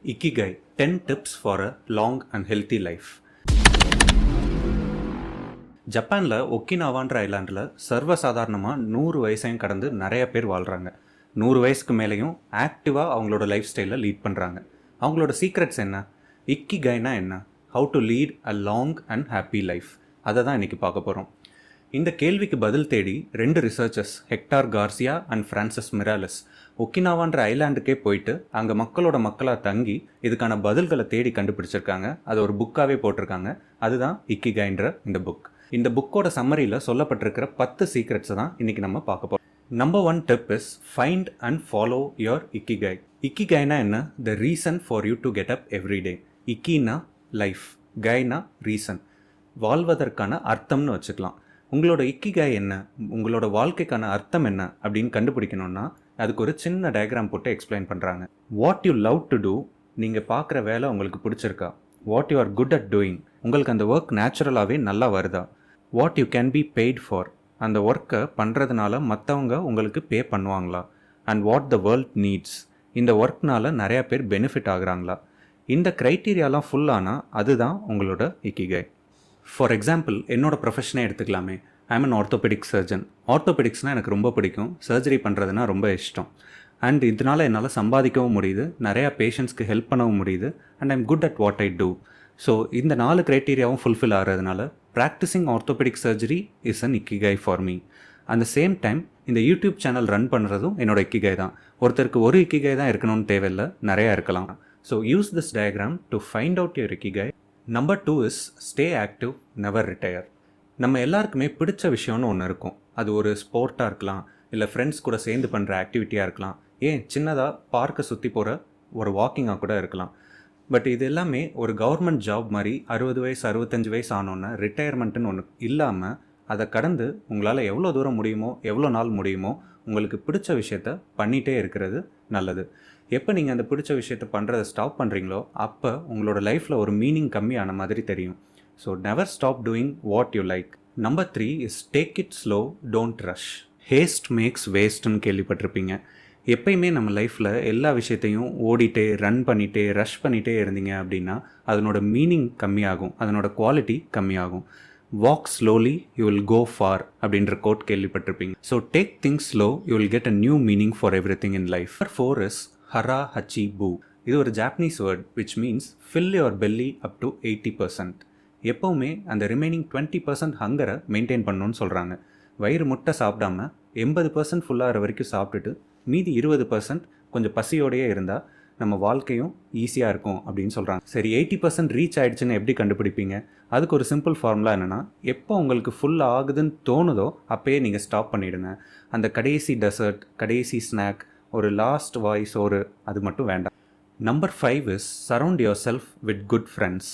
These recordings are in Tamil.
Ikigai 10 Tips for a Long and Healthy Life. ஜப்பானில் ஒக்கினாவான்ற ஐலாண்டில் சர்வசாதாரணமாக 100 வயசையும் கடந்து நிறைய பேர் வாழ்கிறாங்க. 100 வயசுக்கு மேலேயும் ஆக்டிவாக அவங்களோட லைஃப் ஸ்டைலில் லீட் பண்ணுறாங்க. அவங்களோட சீக்ரெட்ஸ் என்ன? இக்கிகைனா என்ன? How to lead a long and happy life, அதை தான் இன்றைக்கி பார்க்க போகிறோம். இந்த கேள்விக்கு பதில் தேடி 2 researchers, Hector Garcia and Francis Miralles, ஒக்கினாவான்ற ஐலாண்டுக்கே போயிட்டு அங்கே மக்களாக தங்கி இதுக்கான பதில்களை தேடி கண்டுபிடிச்சிருக்காங்க. அதை ஒரு புக்காகவே போட்டிருக்காங்க. அதுதான் இக்கிகைன்ற இந்த புக். இந்த புக்கோட சம்மரியில் சொல்லப்பட்டிருக்கிற 10 சீக்ரெட்ஸை தான் இன்றைக்கி நம்ம பார்க்க போகிறோம். Number 1 tip is find and follow your ikigai. இக்கிகைனா என்ன? The reason for you to get up every day. இக்கினா லைஃப், கைனா ரீசன், வாழ்வதற்கான அர்த்தம்னு வச்சுக்கலாம். உங்களோட இக்கிகை என்ன, உங்களோட வாழ்க்கைக்கான அர்த்தம் என்ன அப்படின்னு கண்டுபிடிக்கணும்னா அதுக்கு ஒரு சின்ன டயக்ராம் போட்டு எக்ஸ்பிளைன் பண்ணுறாங்க. What you love to do, நீங்கள் பார்க்குற வேலை உங்களுக்கு பிடிச்சிருக்கா? What you are good at doing, உங்களுக்கு அந்த ஒர்க் நேச்சுரலாகவே நல்லா வருதா? What you can be paid for, அந்த ஒர்க்கை பண்ணுறதுனால மற்றவங்க உங்களுக்கு பே பண்ணுவாங்களா? And what the world needs, இந்த ஒர்க்னால நிறையா பேர் பெனிஃபிட் ஆகுறாங்களா? இந்த க்ரைட்டீரியாலாம் ஃபுல்லானால் அதுதான் உங்களோட இக்கிகை. ஃபார் எக்ஸாம்பிள், என்னோடய ப்ரொஃபஷனே எடுத்துக்கலாமே. I'm an orthopaedic surgeon. ஆர்த்தோபெடிக்ஸ்னால் எனக்கு ரொம்ப பிடிக்கும். சர்ஜரி பண்ணுறதுனா ரொம்ப இஷ்டம். அண்ட் இதனால் என்னால் சம்பாதிக்கவும் முடியுது, நிறையா பேஷண்ட்ஸ்க்கு ஹெல்ப் பண்ணவும் முடியுது. And I'm good at what I do. So இந்த 4 க்ரைட்டீரியாவும் ஃபுல்ஃபில் ஆகிறதுனால practising orthopaedic surgery is an ikigai for me. அந்த சேம் டைம் இந்த யூடியூப் சேனல் ரன் பண்ணுறதும் என்னோட இக்கிகை தான். ஒருத்தருக்கு ஒரு இக்கிகை தான் இருக்கணும்னு தேவையில்லை, நிறையா இருக்கலாம். So use this diagram to find out your இக்கிகை. Number 2 is stay active, never retire. நம்ம எல்லாருக்குமே பிடிச்ச விஷயம்னு ஒன்று இருக்கும். அது ஒரு ஸ்போர்ட்டாக இருக்கலாம், இல்லை ஃப்ரெண்ட்ஸ் கூட சேர்ந்து பண்ணுற ஆக்டிவிட்டியாக இருக்கலாம், ஏன் சின்னதாக பார்க்கை சுற்றி போகிற ஒரு வாக்கிங்காக கூட இருக்கலாம். பட் இது எல்லாமே ஒரு கவர்மெண்ட் ஜாப் மாதிரி 60 வயசு 65 வயசு ஆனோன்னு ரிட்டையர்மெண்ட்டுன்னு ஒன்று இல்லாமல் அதை கடந்து உங்களால் எவ்வளோ தூரம் முடியுமோ, எவ்வளோ நாள் முடியுமோ உங்களுக்கு பிடிச்ச விஷயத்த பண்ணிகிட்டே இருக்கிறது நல்லது. எப்போ நீங்கள் அந்த பிடிச்ச விஷயத்த பண்ணுறதை ஸ்டாப் பண்ணுறீங்களோ அப்போ உங்களோட லைஃப்பில் ஒரு மீனிங் கம்மியான மாதிரி தெரியும். So never stop doing what you like. Number 3 is take it slow, don't rush. Haste makes வேஸ்ட்டுன்னு கேள்விப்பட்டிருப்பீங்க. எப்பயுமே நம்ம லைஃப்பில் எல்லா விஷயத்தையும் ஓடிட்டே, ரன் பண்ணிகிட்டே, ரஷ் பண்ணிகிட்டே இருந்தீங்க அப்படின்னா அதனோட மீனிங் கம்மியாகும், அதனோட குவாலிட்டி கம்மியாகும். Walk slowly you will go far அப்படின்ற கோட் கேள்விப்பட்டிருப்பீங்க. So take things slow, you will get a new meaning for everything in life. Number 4 is hara hachi bu. இது ஒரு Japanese word which means fill your belly up to 80%. எப்போவுமே அந்த ரிமைனிங் 20% ஹங்கரை மெயின்டைன் பண்ணணும்னு சொல்கிறாங்க. வயிறு முட்டை சாப்பிடாம 80% ஃபுல்லாகிற வரைக்கும் சாப்பிட்டுட்டு மீதி 20% கொஞ்சம் பசியோடையே இருந்தால் நம்ம வாழ்க்கையும் ஈஸியாக இருக்கும் அப்படின்னு சொல்கிறாங்க. சரி, 80% ரீச் ஆகிடுச்சுன்னு எப்படி கண்டுபிடிப்பீங்க? அதுக்கு ஒரு சிம்பிள் ஃபார்முலா என்னென்னா, எப்போ உங்களுக்கு ஃபுல் ஆகுதுன்னு தோணுதோ அப்போயே நீங்கள் ஸ்டாப் பண்ணிவிடுங்க. அந்த கடைசி டெசர்ட், கடைசி ஸ்நாக், ஒரு லாஸ்ட் வாய்ஸ் அது மட்டும் வேண்டாம். Number 5 is surround yourself with good friends.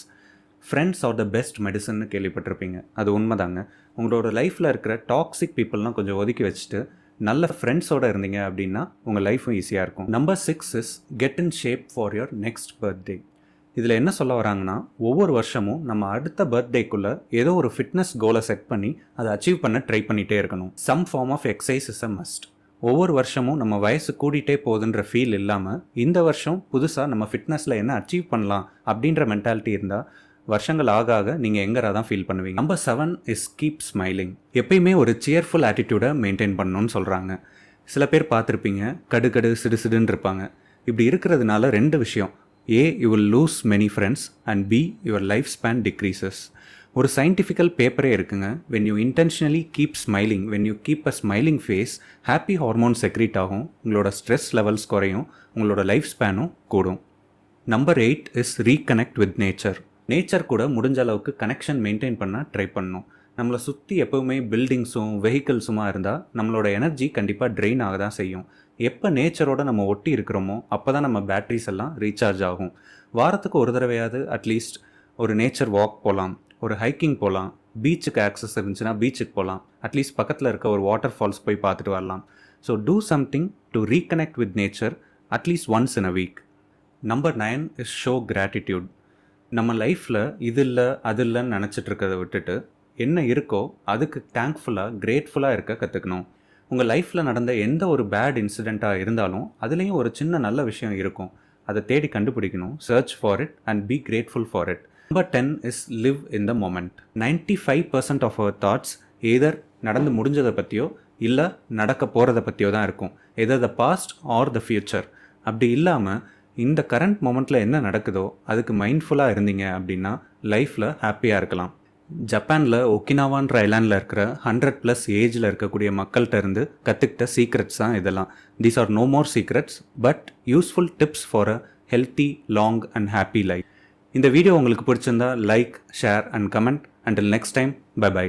Friends are the best மெடிசன்னு கேள்விப்பட்டிருப்பீங்க. அது உண்மைதாங்க. உங்களோட லைஃப்பில் இருக்கிற டாக்ஸிக் பீப்புளெலாம் கொஞ்சம் ஒதுக்கி வச்சுட்டு நல்ல ஃப்ரெண்ட்ஸோடு இருந்தீங்க அப்படின்னா உங்கள் லைஃப்பும் ஈஸியாக இருக்கும். Number 6 is get in shape for your next birthday. இதில் என்ன சொல்ல வராங்கன்னா, ஒவ்வொரு வருஷமும் நம்ம அடுத்த பர்த்டேக்குள்ளே ஏதோ ஒரு ஃபிட்னஸ் கோலை செட் பண்ணி அதை அச்சீவ் பண்ண ட்ரை பண்ணிகிட்டே இருக்கணும். Some form of exercise is a must. ஒவ்வொரு வருஷமும் நம்ம வயசு கூடிட்டே போகுதுன்ற ஃபீல் இல்லாமல் இந்த வருஷம் புதுசாக நம்ம ஃபிட்னஸில் என்ன அச்சீவ் பண்ணலாம் அப்படின்ற மென்டாலிட்டி இருந்தால் வருஷங்கள் ஆக ஆக நீங்கள் எங்கரா தான் ஃபீல் பண்ணுவீங்க. Number 7 is keep smiling. எப்பயுமே ஒரு சியர்ஃபுல் ஆட்டிடியூடை மெயின்டைன் பண்ணணும்னு சொல்கிறாங்க. சில பேர் பார்த்துருப்பீங்க, கடுகடு சிடுசிடுன்னு இருப்பாங்க. இப்படி இருக்கிறதுனால 2 விஷயம். A, you will lose many friends, and B, your lifespan decreases. ஒரு சயின்டிஃபிக்கல் பேப்பரே இருக்குங்க. when you intentionally keep smiling, when you keep a smiling face, happy hormones secrete ஆகும், உங்களோட ஸ்ட்ரெஸ் லெவல்ஸ் குறையும், உங்களோட லைஃப் ஸ்பேனும் கூடும். Number 8 is reconnect with nature. Nature கூட முடிஞ்ச அளவுக்கு கனெக்ஷன் மெயின்டைன் பண்ண ட்ரை பண்ணணும். நம்மளை சுற்றி எப்போவுமே பில்டிங்ஸும் வெஹிக்கிள்ஸுமாக இருந்தால் நம்மளோட எனர்ஜி கண்டிப்பாக ட்ரெயின் ஆக தான் செய்யும். எப்போ நேச்சரோட நம்ம ஒட்டி இருக்கிறோமோ அப்போ தான் நம்ம பேட்ரிஸ் எல்லாம் ரீசார்ஜ் ஆகும். வாரத்துக்கு ஒரு தடவையாவது அட்லீஸ்ட் ஒரு நேச்சர் வாக் போகலாம், ஒரு ஹைக்கிங் போகலாம், பீச்சுக்கு ஆக்சஸ் இருந்துச்சுன்னா பீச்சுக்கு போகலாம், அட்லீஸ்ட் பக்கத்தில் இருக்க ஒரு வாட்டர் ஃபால்ஸ் போய் பார்த்துட்டு வரலாம். So do something to reconnect with nature at least once in a week. Number 9 is show gratitude. நம்ம லைஃப்பில் இது இல்லை அது இல்லைன்னு நினச்சிட்டு இருக்கிறத விட்டுட்டு என்ன இருக்கோ அதுக்கு தேங்க்ஃபுல்லாக, கிரேட்ஃபுல்லாக இருக்க கற்றுக்கணும். உங்கள் லைஃப்பில் நடந்த எந்த ஒரு பேட் இன்சிடெண்ட்டாக இருந்தாலும் அதுலேயும் ஒரு சின்ன நல்ல விஷயம் இருக்கும். அதை தேடி கண்டுபிடிக்கணும். Search for it and be grateful for it. Number 10 is live in the moment. 95% of our thoughts either நடந்து முடிஞ்சதை பற்றியோ இல்லை நடக்க போகிறத பற்றியோ தான் இருக்கும். Either the past or the future. அப்படி இல்லாமல் இந்த கரண்ட் மொமெண்ட்டில் என்ன நடக்குதோ அதுக்கு மைண்ட்ஃபுல்லாக இருந்தீங்க அப்படின்னா லைஃப்பில் ஹாப்பியாக இருக்கலாம். ஜப்பானில் ஒக்கினாவான்ற ஐலாண்டில் இருக்கிற 100+ ஏஜில் இருக்கக்கூடிய மக்கள்கிட்ட இருந்து கற்றுக்கிட்ட சீக்ரெட்ஸ் தான் இதெல்லாம். These are no more secrets but useful tips for a healthy, long and happy life. இந்த வீடியோ உங்களுக்கு பிடிச்சிருந்தா like, share and comment. Until next time, bye by.